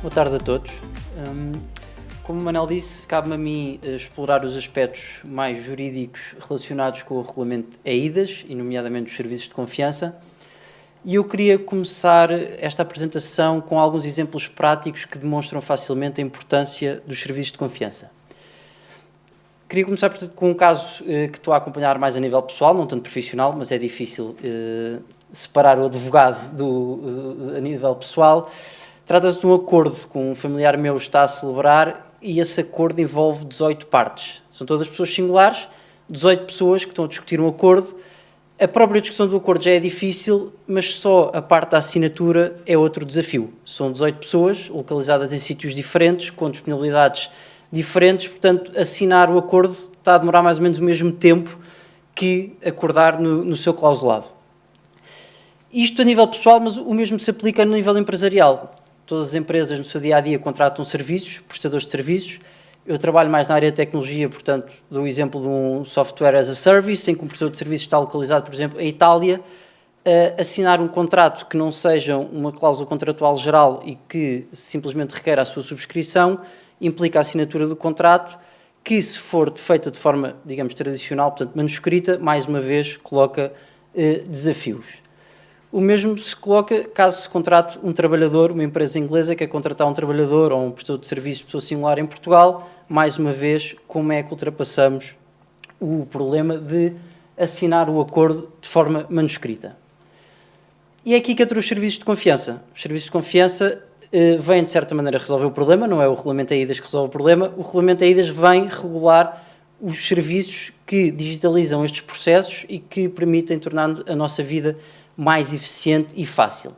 Boa tarde a todos. Como o Manel disse, cabe-me a mim explorar os aspectos mais jurídicos relacionados com o regulamento eIDAS, e nomeadamente os serviços de confiança. E eu queria começar esta apresentação com alguns exemplos práticos que demonstram facilmente a importância dos serviços de confiança. Queria começar, portanto, com um caso que estou a acompanhar mais a nível pessoal, não tanto profissional, mas é difícil separar o advogado a nível pessoal. Trata-se de um acordo que um familiar meu está a celebrar e esse acordo envolve 18 partes. São todas pessoas singulares, 18 pessoas que estão a discutir um acordo. A própria discussão do acordo já é difícil, mas só a parte da assinatura é outro desafio. São 18 pessoas localizadas em sítios diferentes, com disponibilidades diferentes, portanto, assinar o acordo está a demorar mais ou menos o mesmo tempo que acordar no seu clausulado. Isto a nível pessoal, mas o mesmo se aplica no nível empresarial. Todas as empresas no seu dia-a-dia contratam serviços, prestadores de serviços. Eu trabalho mais na área de tecnologia, portanto, dou o exemplo de um software as a service, em que um prestador de serviços está localizado, por exemplo, em Itália. Assinar um contrato que não seja uma cláusula contratual geral e que simplesmente requer a sua subscrição, implica a assinatura do contrato, que se for feita de forma, digamos, tradicional, portanto, manuscrita, mais uma vez, coloca desafios. O mesmo se coloca caso se contrate um trabalhador, uma empresa inglesa quer contratar um trabalhador ou um prestador de serviços de pessoa singular em Portugal, mais uma vez, como é que ultrapassamos o problema de assinar o acordo de forma manuscrita? E é aqui que entram os serviços de confiança. Os serviços de confiança vêm, de certa maneira, resolver o problema, não é o regulamento eIDAS que resolve o problema, o regulamento eIDAS vem regular os serviços que digitalizam estes processos e que permitem tornar a nossa vida mais eficiente e fácil.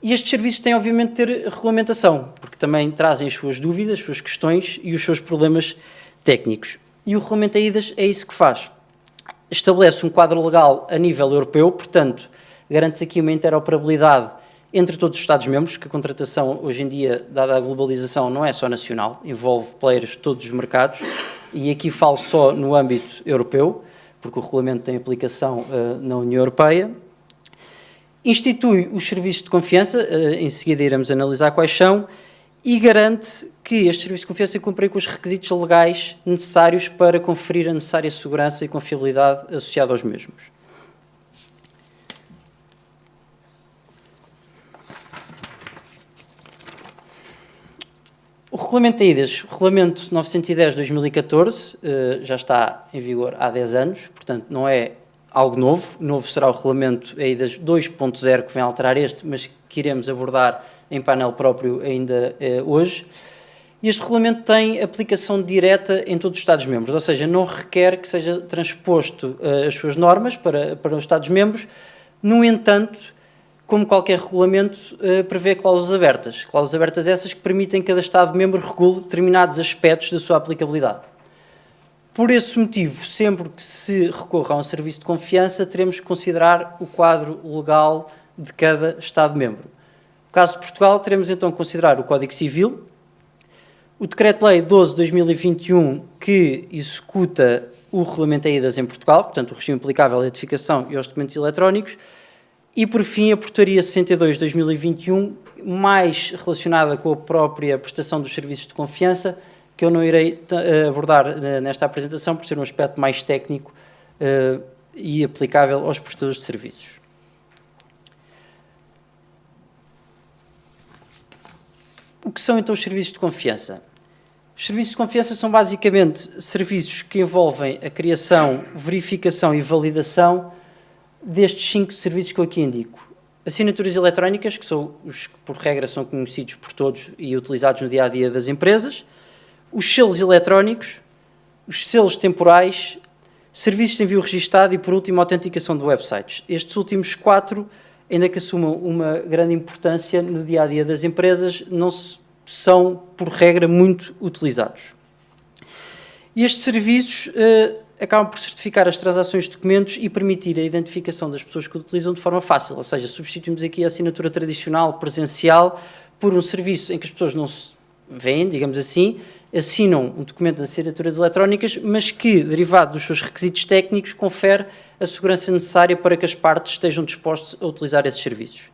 E estes serviços têm, obviamente, de ter regulamentação, porque também trazem as suas dúvidas, as suas questões e os seus problemas técnicos. E o regulamento eIDAS é isso que faz. Estabelece um quadro legal a nível europeu, portanto, garante-se aqui uma interoperabilidade entre todos os Estados-membros, que a contratação, hoje em dia, dada a globalização, não é só nacional, envolve players de todos os mercados, e aqui falo só no âmbito europeu, porque o regulamento tem aplicação na União Europeia. Institui os serviços de confiança, em seguida iremos analisar quais são, e garante que estes serviços de confiança cumprem com os requisitos legais necessários para conferir a necessária segurança e confiabilidade associada aos mesmos. O regulamento eIDAS, o regulamento 910/2014, já está em vigor há 10 anos, portanto não é algo novo. Novo será o regulamento eIDAS 2.0 que vem alterar este, mas que iremos abordar em painel próprio ainda hoje. E este regulamento tem aplicação direta em todos os Estados-membros, ou seja, não requer que seja transposto as suas normas para os Estados-membros. No entanto, como qualquer regulamento, prevê cláusulas abertas essas que permitem que cada Estado-membro regule determinados aspectos da sua aplicabilidade. Por esse motivo, sempre que se recorra a um serviço de confiança, teremos que considerar o quadro legal de cada Estado-membro. No caso de Portugal, teremos então que considerar o Código Civil, o Decreto-Lei 12/2021, que executa o regulamento eIDAS em Portugal, portanto, o regime aplicável à identificação e aos documentos eletrónicos, e, por fim, a Portaria 62/2021, mais relacionada com a própria prestação dos serviços de confiança, que eu não irei abordar nesta apresentação, por ser um aspecto mais técnico e aplicável aos prestadores de serviços. O que são, então, os serviços de confiança? Os serviços de confiança são, basicamente, serviços que envolvem a criação, verificação e validação destes 5 serviços que eu aqui indico. Assinaturas eletrónicas, que são os que, por regra, são conhecidos por todos e utilizados no dia-a-dia das empresas. Os selos eletrónicos, os selos temporais, serviços de envio registado e, por último, a autenticação de websites. Estes últimos 4, ainda que assumam uma grande importância no dia-a-dia das empresas, não são, por regra, muito utilizados. E estes serviços acabam por certificar as transações de documentos e permitir a identificação das pessoas que o utilizam de forma fácil, ou seja, substituímos aqui a assinatura tradicional, presencial, por um serviço em que as pessoas não se veem, digamos assim, assinam um documento de assinaturas eletrónicas, mas que, derivado dos seus requisitos técnicos, confere a segurança necessária para que as partes estejam dispostas a utilizar esses serviços.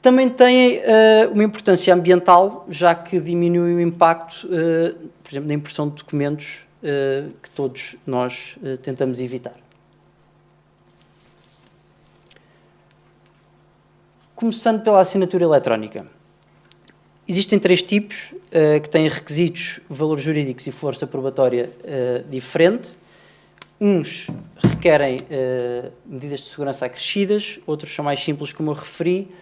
Também tem uma importância ambiental, já que diminui o impacto, por exemplo, da impressão de documentos que todos nós tentamos evitar. Começando pela assinatura eletrónica. Existem 3 tipos que têm requisitos, valores jurídicos e força probatória diferente. Uns requerem medidas de segurança acrescidas, outros são mais simples, como eu referi,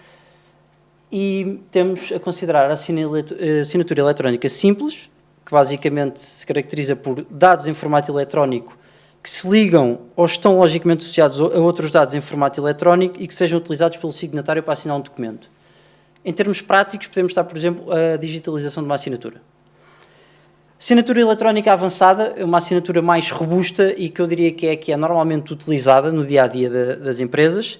e temos a considerar a assinatura eletrónica simples, que basicamente se caracteriza por dados em formato eletrónico que se ligam ou estão logicamente associados a outros dados em formato eletrónico e que sejam utilizados pelo signatário para assinar um documento. Em termos práticos, podemos estar, por exemplo, a digitalização de uma assinatura. Assinatura eletrónica avançada é uma assinatura mais robusta e que eu diria que é normalmente utilizada no dia-a-dia das empresas,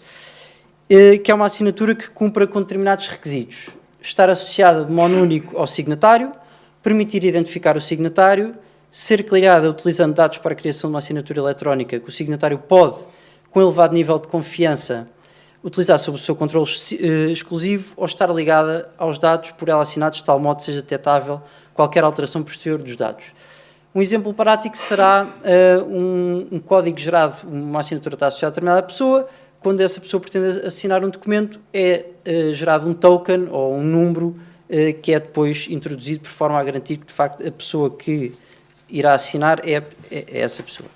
que é uma assinatura que cumpra com determinados requisitos. Estar associada de modo único ao signatário, permitir identificar o signatário, ser criada utilizando dados para a criação de uma assinatura eletrónica que o signatário pode, com elevado nível de confiança, utilizar sob o seu controle exclusivo ou estar ligada aos dados por ela assinados de tal modo que seja detectável qualquer alteração posterior dos dados. Um exemplo prático será um código gerado, uma assinatura está associada a determinada pessoa, quando essa pessoa pretende assinar um documento, é gerado um token ou um número que é depois introduzido por forma a garantir que, de facto, a pessoa que irá assinar é essa pessoa.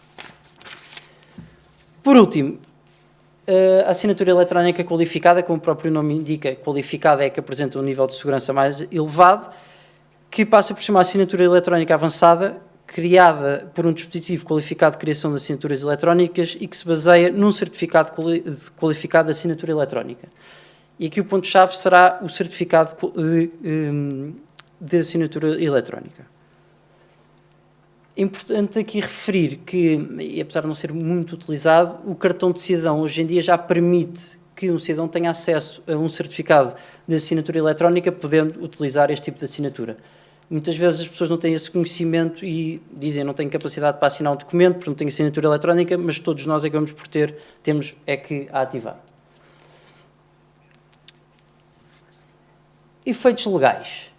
Por último, a assinatura eletrónica qualificada, como o próprio nome indica, qualificada é que apresenta um nível de segurança mais elevado, que passa por ser uma assinatura eletrónica avançada, criada por um dispositivo qualificado de criação de assinaturas eletrónicas e que se baseia num certificado qualificado de assinatura eletrónica. E aqui o ponto-chave será o certificado de assinatura eletrónica. É importante aqui referir que, e apesar de não ser muito utilizado, o cartão de cidadão hoje em dia já permite que um cidadão tenha acesso a um certificado de assinatura eletrónica, podendo utilizar este tipo de assinatura. Muitas vezes as pessoas não têm esse conhecimento e dizem não tenho capacidade para assinar um documento porque não tenho assinatura eletrónica, mas todos nós acabamos por ter, temos é que a ativar. Efeitos legais.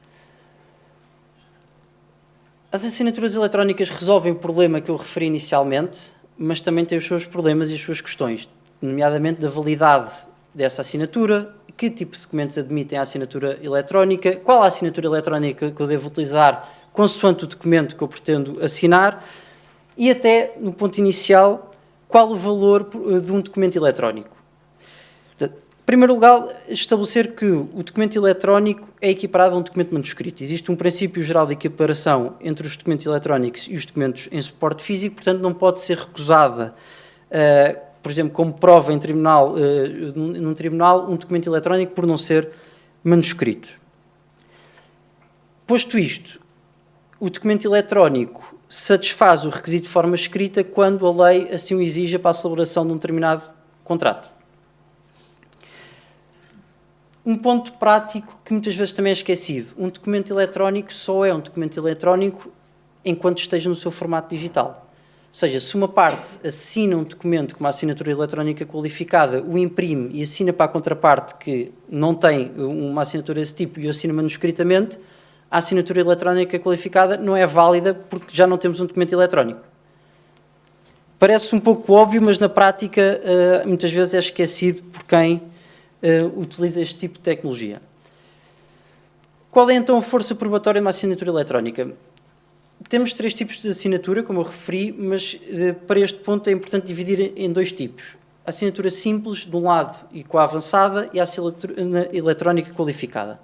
As assinaturas eletrónicas resolvem o problema que eu referi inicialmente, mas também têm os seus problemas e as suas questões, nomeadamente da validade dessa assinatura, que tipo de documentos admitem a assinatura eletrónica, qual a assinatura eletrónica que eu devo utilizar consoante o documento que eu pretendo assinar e até, no ponto inicial, qual o valor de um documento eletrónico. Em primeiro lugar, estabelecer que o documento eletrónico é equiparado a um documento manuscrito. Existe um princípio geral de equiparação entre os documentos eletrónicos e os documentos em suporte físico, portanto não pode ser recusada, por exemplo, como prova em tribunal, num tribunal, um documento eletrónico por não ser manuscrito. Posto isto, o documento eletrónico satisfaz o requisito de forma escrita quando a lei assim o exija para a celebração de um determinado contrato. Um ponto prático que muitas vezes também é esquecido. Um documento eletrónico só é um documento eletrónico enquanto esteja no seu formato digital. Ou seja, se uma parte assina um documento com uma assinatura eletrónica qualificada, o imprime e assina para a contraparte que não tem uma assinatura desse tipo e o assina manuscritamente, a assinatura eletrónica qualificada não é válida porque já não temos um documento eletrónico. Parece um pouco óbvio, mas na prática muitas vezes é esquecido por quem utiliza este tipo de tecnologia. Qual é então a força probatória de uma assinatura eletrónica? Temos 3 tipos de assinatura, como eu referi, mas para este ponto é importante dividir em 2 tipos. A assinatura simples, de um lado, e com a avançada, e a assinatura eletrónica qualificada.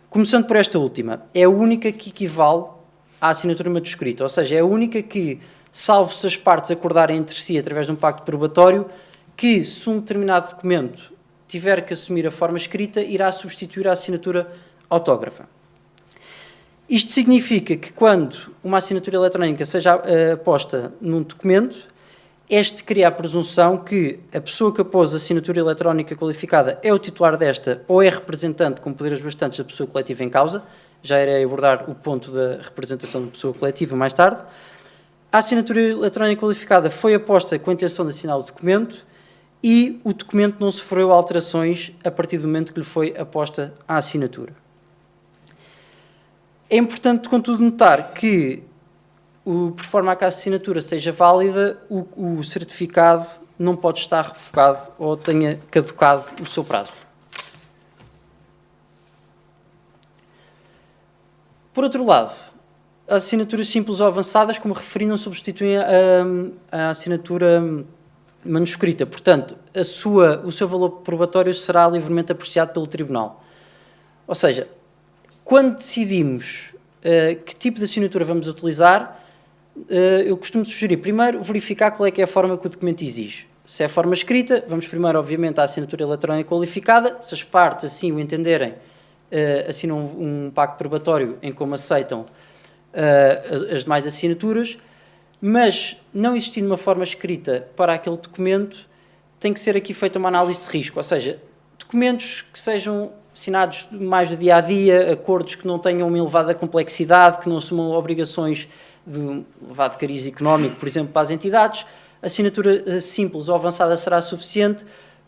Começando por esta última, é a única que equivale à assinatura manuscrita, ou seja, é a única que, salvo se as partes acordarem entre si através de um pacto probatório, que se um determinado documento tiver que assumir a forma escrita, irá substituir a assinatura autógrafa. Isto significa que quando uma assinatura eletrónica seja posta num documento, este cria a presunção que a pessoa que após a assinatura eletrónica qualificada é o titular desta ou é representante com poderes bastantes da pessoa coletiva em causa. Já irei abordar o ponto da representação da pessoa coletiva mais tarde. A assinatura eletrónica qualificada foi aposta com a intenção de assinar o documento e o documento não sofreu alterações a partir do momento que lhe foi aposta a assinatura. É importante, contudo, notar que, por forma a que a assinatura seja válida, o certificado não pode estar revogado ou tenha caducado o seu prazo. Por outro lado, as assinaturas simples ou avançadas, como referi, não substituem a assinatura manuscrita. Portanto, o seu valor probatório será livremente apreciado pelo Tribunal. Ou seja, quando decidimos que tipo de assinatura vamos utilizar, eu costumo sugerir primeiro verificar qual é que é a forma que o documento exige. Se é a forma escrita, vamos primeiro, obviamente, à assinatura eletrónica qualificada. Se as partes assim o entenderem, assinam um pacto probatório em como aceitam as demais assinaturas, mas não existindo uma forma escrita para aquele documento, tem que ser aqui feita uma análise de risco, ou seja, documentos que sejam assinados mais do dia-a-dia, acordos que não tenham uma elevada complexidade, que não assumam obrigações de um elevado cariz económico, por exemplo, para as entidades. Assinatura simples ou avançada será suficiente.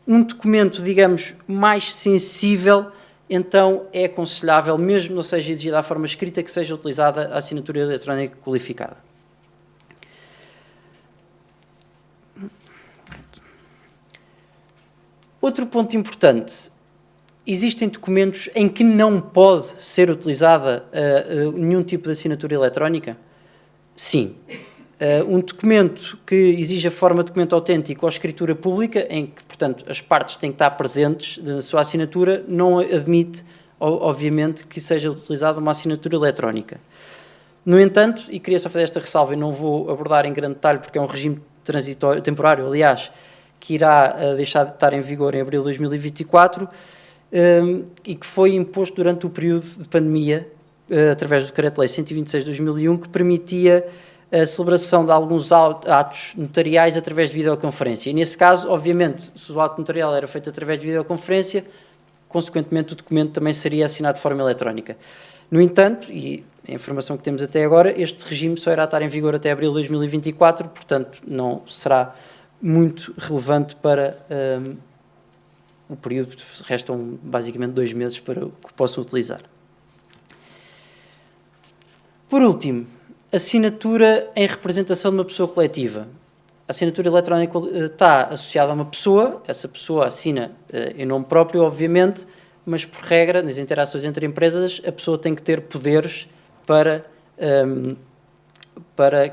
Um documento, digamos, mais sensível, então é aconselhável, mesmo não seja exigida a forma escrita, que seja utilizada a assinatura eletrónica qualificada. Outro ponto importante, existem documentos em que não pode ser utilizada nenhum tipo de assinatura eletrónica? Sim. Um documento que exige a forma de documento autêntico ou escritura pública, em que, portanto, as partes têm que estar presentes na sua assinatura, não admite, obviamente, que seja utilizada uma assinatura eletrónica. No entanto, e queria só fazer esta ressalva, e não vou abordar em grande detalhe, porque é um regime transitório, temporário, aliás, que irá deixar de estar em vigor em abril de 2024, e que foi imposto durante o período de pandemia, através do Decreto-Lei 126 de 2001, que permitia a celebração de alguns atos notariais através de videoconferência. E nesse caso, obviamente, se o ato notarial era feito através de videoconferência, consequentemente o documento também seria assinado de forma eletrónica. No entanto, e a informação que temos até agora, este regime só irá estar em vigor até abril de 2024, portanto não será muito relevante para o período, restam basicamente 2 meses para o que possam utilizar. Por último, assinatura em representação de uma pessoa coletiva. A assinatura eletrónica está associada a uma pessoa, essa pessoa assina em nome próprio, obviamente, mas por regra, nas interações entre empresas, a pessoa tem que ter poderes para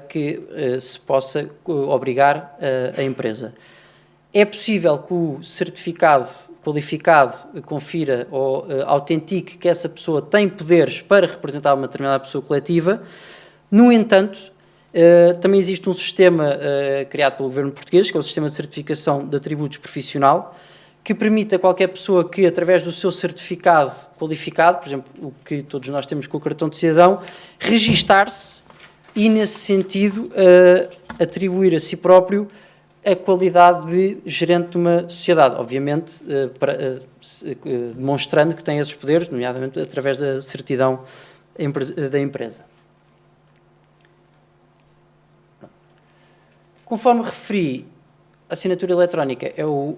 que se possa obrigar a empresa. É possível que o certificado qualificado confira ou autentique que essa pessoa tem poderes para representar uma determinada pessoa coletiva. No entanto, também existe um sistema criado pelo governo português, que é o sistema de certificação de atributos profissional, que permite a qualquer pessoa que, através do seu certificado qualificado, por exemplo, o que todos nós temos com o cartão de cidadão, registar-se e, nesse sentido, atribuir a si próprio a qualidade de gerente de uma sociedade, obviamente, demonstrando que tem esses poderes, nomeadamente através da certidão da empresa. Conforme referi, a assinatura eletrónica é o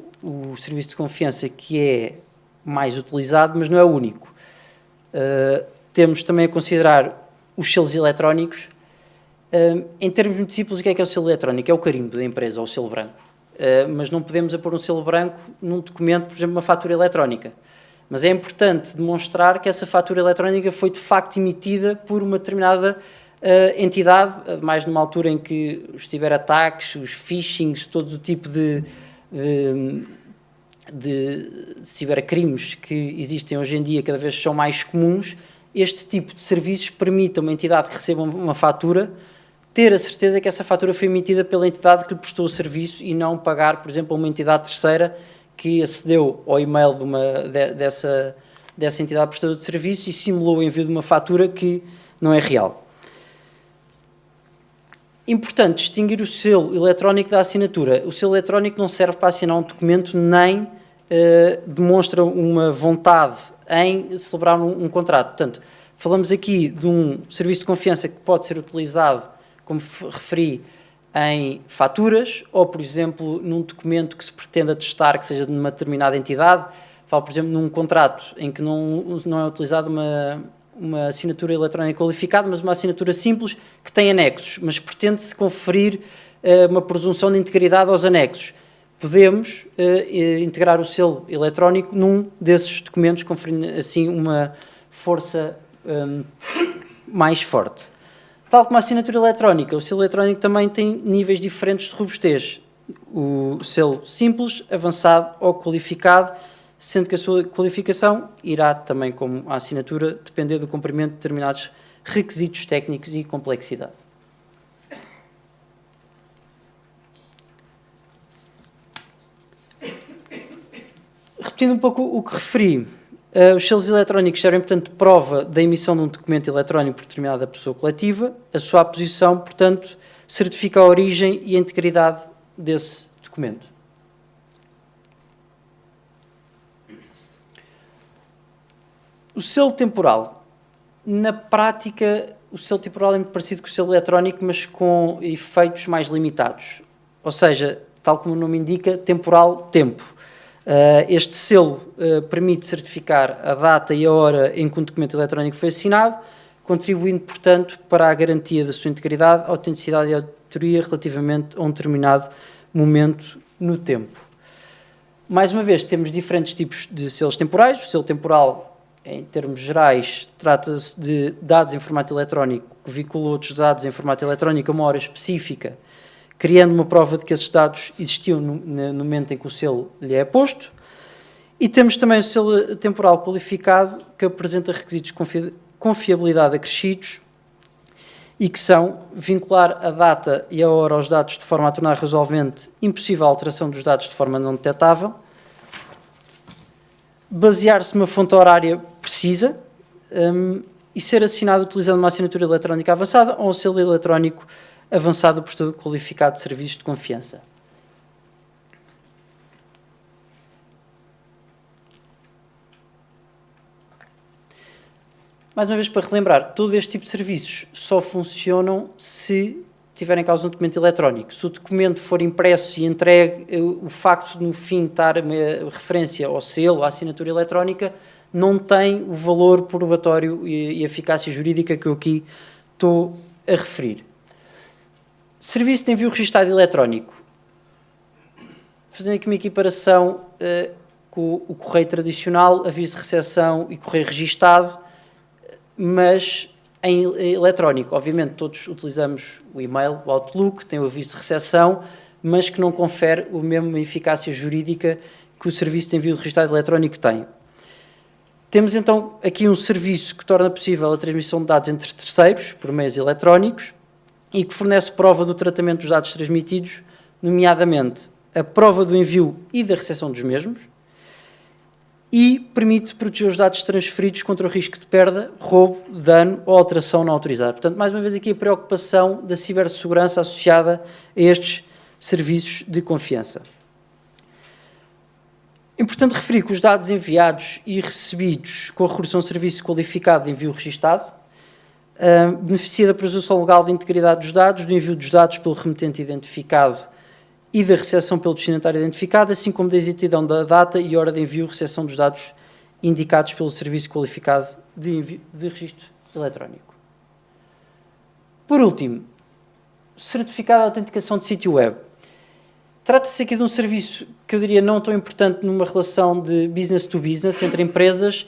serviço de confiança que é mais utilizado, mas não é o único. Temos também a considerar os selos eletrónicos. Em termos muito simples, o que é o selo eletrónico? É o carimbo da empresa, ou o selo branco. Mas não podemos pôr um selo branco num documento, por exemplo, uma fatura eletrónica. Mas é importante demonstrar que essa fatura eletrónica foi de facto emitida por uma determinada entidade, mais numa altura em que os ciberataques, os phishings, todo o tipo de cibercrimes que existem hoje em dia cada vez são mais comuns. Este tipo de serviços permite a uma entidade que receba uma fatura ter a certeza que essa fatura foi emitida pela entidade que lhe prestou o serviço e não pagar, por exemplo, a uma entidade terceira que acedeu ao e-mail dessa entidade prestadora de serviço e simulou o envio de uma fatura que não é real. Importante distinguir o selo eletrónico da assinatura. O selo eletrónico não serve para assinar um documento, nem demonstra uma vontade em celebrar um contrato. Portanto, falamos aqui de um serviço de confiança que pode ser utilizado, como referi, em faturas ou, por exemplo, num documento que se pretenda testar que seja de uma determinada entidade. Falo, por exemplo, num contrato em que não é utilizada uma assinatura eletrónica qualificada, mas uma assinatura simples que tem anexos, mas pretende-se conferir uma presunção de integridade aos anexos. Podemos integrar o selo eletrónico num desses documentos, conferindo assim uma força mais forte. Tal como a assinatura eletrónica, o selo eletrónico também tem níveis diferentes de robustez. O selo simples, avançado ou qualificado, sendo que a sua qualificação irá também, como a assinatura, depender do cumprimento de determinados requisitos técnicos e complexidade. Repetindo um pouco o que referi, os selos eletrónicos servem, portanto, prova da emissão de um documento eletrónico por determinada pessoa coletiva. A sua aposição, portanto, certifica a origem e a integridade desse documento. O selo temporal. Na prática, o selo temporal é muito parecido com o selo eletrónico, mas com efeitos mais limitados. Ou seja, tal como o nome indica, temporal, tempo. Este selo permite certificar a data e a hora em que um documento eletrónico foi assinado, contribuindo, portanto, para a garantia da sua integridade, autenticidade e autoria relativamente a um determinado momento no tempo. Mais uma vez, temos diferentes tipos de selos temporais. O selo temporal, em termos gerais, trata-se de dados em formato eletrónico que vinculam outros dados em formato eletrónico a uma hora específica, criando uma prova de que esses dados existiam no momento em que o selo lhe é posto. E temos também o selo temporal qualificado, que apresenta requisitos de confiabilidade acrescidos e que são vincular a data e a hora aos dados de forma a tornar resolvente impossível a alteração dos dados de forma não detectável, basear-se numa fonte horária precisa e ser assinado utilizando uma assinatura eletrónica avançada ou um selo eletrónico avançado do prestador qualificado de serviços de confiança. Mais uma vez, para relembrar, todo este tipo de serviços só funcionam se tiverem em causa um documento eletrónico. Se o documento for impresso e entregue, o facto de, no fim, estar uma referência ao selo, à assinatura eletrónica, não tem o valor probatório e eficácia jurídica que eu aqui estou a referir. Serviço de envio registado eletrónico. Fazendo aqui uma equiparação com o correio tradicional, aviso de recepção e correio registado, mas em eletrónico. Obviamente todos utilizamos o e-mail, o Outlook, tem o aviso de recepção, mas que não confere a mesma eficácia jurídica que o serviço de envio registado eletrónico tem. Temos então aqui um serviço que torna possível a transmissão de dados entre terceiros, por meios eletrónicos, e que fornece prova do tratamento dos dados transmitidos, nomeadamente a prova do envio e da recepção dos mesmos, e permite proteger os dados transferidos contra o risco de perda, roubo, dano ou alteração não autorizada. Portanto, mais uma vez aqui a preocupação da cibersegurança associada a estes serviços de confiança. É importante referir que os dados enviados e recebidos com a recorreção de serviço qualificado de envio registado beneficia da presunção legal de integridade dos dados, do envio dos dados pelo remetente identificado e da recepção pelo destinatário identificado, assim como da exatidão da data e hora de envio e recepção dos dados indicados pelo serviço qualificado de registro eletrónico. Por último, certificado de autenticação de sítio web. Trata-se aqui de um serviço que eu diria não tão importante numa relação de business to business entre empresas,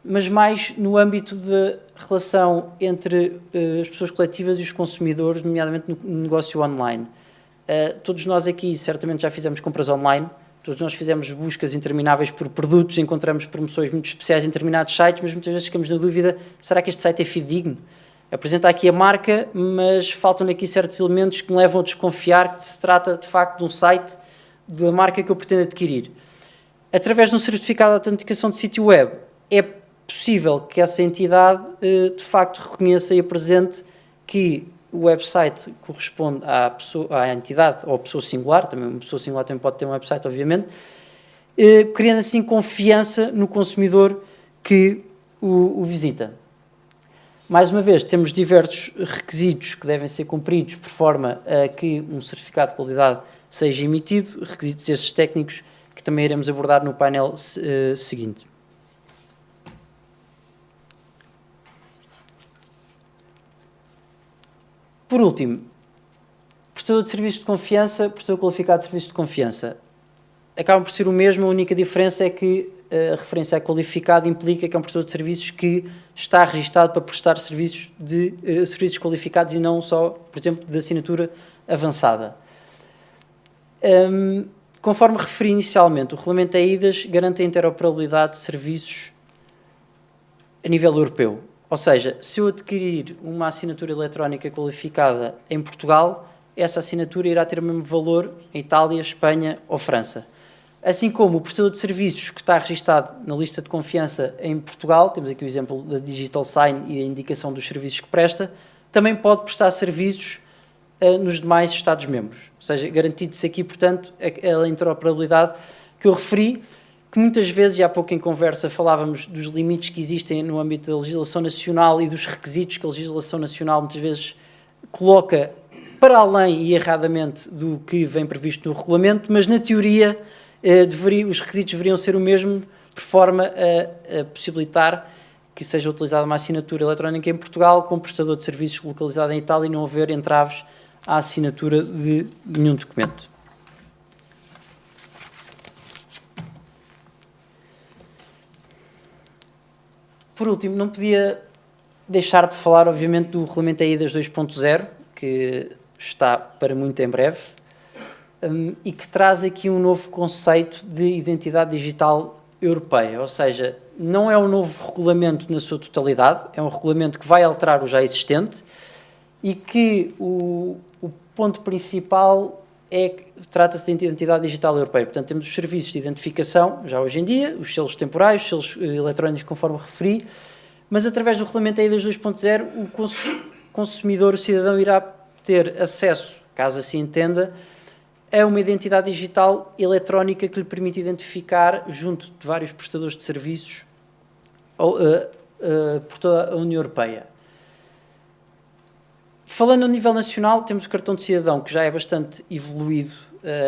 mas mais no âmbito da relação entre as pessoas coletivas e os consumidores, nomeadamente no negócio online. Todos nós aqui certamente já fizemos compras online, todos nós fizemos buscas intermináveis por produtos, encontramos promoções muito especiais em determinados sites, mas muitas vezes ficamos na dúvida, será que este site é fidedigno? Apresenta aqui a marca, mas faltam aqui certos elementos que me levam a desconfiar que se trata de facto de um site da marca que eu pretendo adquirir. Através de um certificado de autenticação de sítio web, é possível que essa entidade de facto reconheça e apresente que o website corresponde à entidade ou à pessoa singular, também uma pessoa singular também pode ter um website, obviamente, criando assim confiança no consumidor que o visita. Mais uma vez, temos diversos requisitos que devem ser cumpridos por forma a que um certificado de qualidade seja emitido, requisitos esses técnicos que também iremos abordar no painel seguinte. Por último, prestador de serviço de confiança, prestador qualificado de serviço de confiança. Acabam por ser o mesmo, a única diferença é que a referência a qualificado implica que é um prestador de serviços que está registado para prestar serviços serviços qualificados e não só, por exemplo, de assinatura avançada. Conforme referi inicialmente, o regulamento EIDAS garante a interoperabilidade de serviços a nível europeu. Ou seja, se eu adquirir uma assinatura eletrónica qualificada em Portugal, essa assinatura irá ter o mesmo valor em Itália, Espanha ou França. Assim como o prestador de serviços que está registado na lista de confiança em Portugal, temos aqui o exemplo da Digital Sign e a indicação dos serviços que presta, também pode prestar serviços nos demais Estados-membros. Ou seja, garantido-se aqui, portanto, a interoperabilidade que eu referi, que muitas vezes, e há pouco em conversa falávamos dos limites que existem no âmbito da legislação nacional e dos requisitos que a legislação nacional muitas vezes coloca para além e erradamente do que vem previsto no regulamento, mas na teoria os requisitos deveriam ser o mesmo, por forma a possibilitar que seja utilizada uma assinatura eletrónica em Portugal com prestador de serviços localizado em Itália e não haver entraves à assinatura de nenhum documento. Por último, não podia deixar de falar, obviamente, do Regulamento EIDAS 2.0, que está para muito em breve, e que traz aqui um novo conceito de identidade digital europeia, ou seja, não é um novo regulamento na sua totalidade, é um regulamento que vai alterar o já existente e que o ponto principal é que trata-se de identidade digital europeia. Portanto, temos os serviços de identificação, já hoje em dia, os selos temporais, os selos eletrónicos, conforme referi, mas através do regulamento EIDAS 2.0, o consumidor, o cidadão, irá ter acesso, caso assim entenda, a uma identidade digital eletrónica que lhe permite identificar, junto de vários prestadores de serviços, por toda a União Europeia. Falando a nível nacional, temos o cartão de cidadão, que já é bastante evoluído,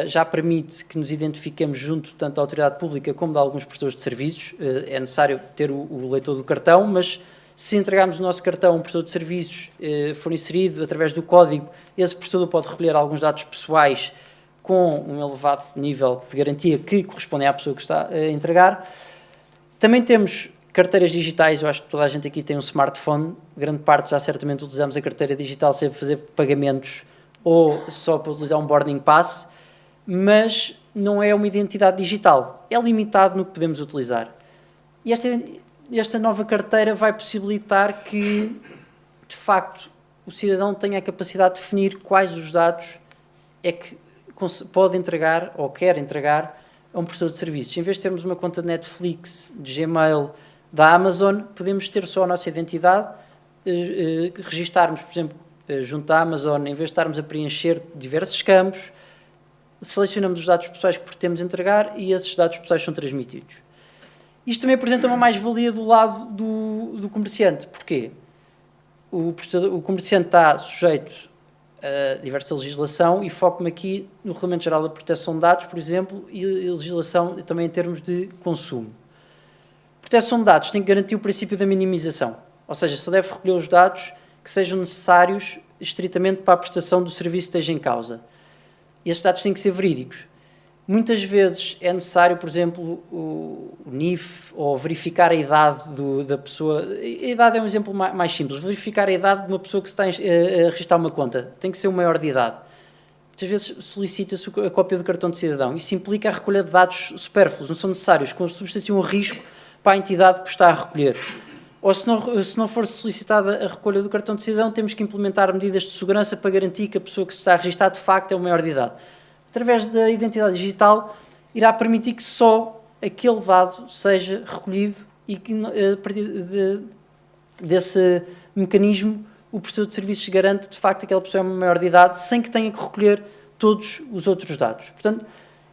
já permite que nos identifiquemos junto tanto da autoridade pública como de alguns prestadores de serviços. É necessário ter o leitor do cartão, mas se entregarmos o nosso cartão a um prestador de serviços, for inserido através do código, esse prestador pode recolher alguns dados pessoais com um elevado nível de garantia que correspondem à pessoa que está a entregar. Também temos carteiras digitais, eu acho que toda a gente aqui tem um smartphone, grande parte já certamente utilizamos a carteira digital sempre para fazer pagamentos ou só para utilizar um boarding pass, mas não é uma identidade digital, é limitado no que podemos utilizar. E esta nova carteira vai possibilitar que, de facto, o cidadão tenha a capacidade de definir quais os dados é que pode entregar ou quer entregar a um prestador de serviços. Em vez de termos uma conta de Netflix, de Gmail, da Amazon, podemos ter só a nossa identidade, registarmos, por exemplo, junto da Amazon, em vez de estarmos a preencher diversos campos, selecionamos os dados pessoais que pretendemos entregar e esses dados pessoais são transmitidos. Isto também apresenta uma mais-valia do lado do comerciante. Porquê? O comerciante está sujeito a diversa legislação e foco-me aqui no Regulamento Geral da Proteção de Dados, por exemplo, e a legislação também em termos de consumo. Proteção de dados tem que garantir o princípio da minimização, ou seja, só deve recolher os dados que sejam necessários estritamente para a prestação do serviço que esteja em causa. E esses dados têm que ser verídicos. Muitas vezes é necessário, por exemplo, o NIF ou verificar a idade da pessoa. A idade é um exemplo mais simples. Verificar a idade de uma pessoa que se está a registrar uma conta. Tem que ser um maior de idade. Muitas vezes solicita-se a cópia do cartão de cidadão. Isso implica a recolha de dados supérfluos, não são necessários, consubstanciam um risco para a entidade que está a recolher. Ou se não for solicitada a recolha do cartão de cidadão, temos que implementar medidas de segurança para garantir que a pessoa que se está a registrar de facto é o maior de idade. Através da identidade digital, irá permitir que só aquele dado seja recolhido e que, a partir desse mecanismo, o prestador de serviços garante, de facto, que aquela pessoa é maior de idade, sem que tenha que recolher todos os outros dados. Portanto,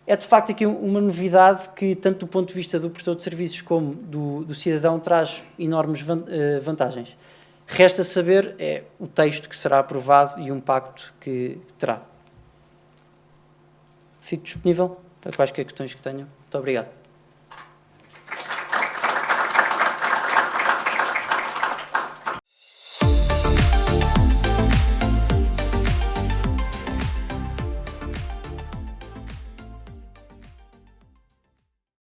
é de facto aqui uma novidade que, tanto do ponto de vista do prestador de serviços como do cidadão, traz enormes vantagens. Resta saber o texto que será aprovado e o impacto que terá. Fico disponível para quaisquer questões que tenham. Muito obrigado.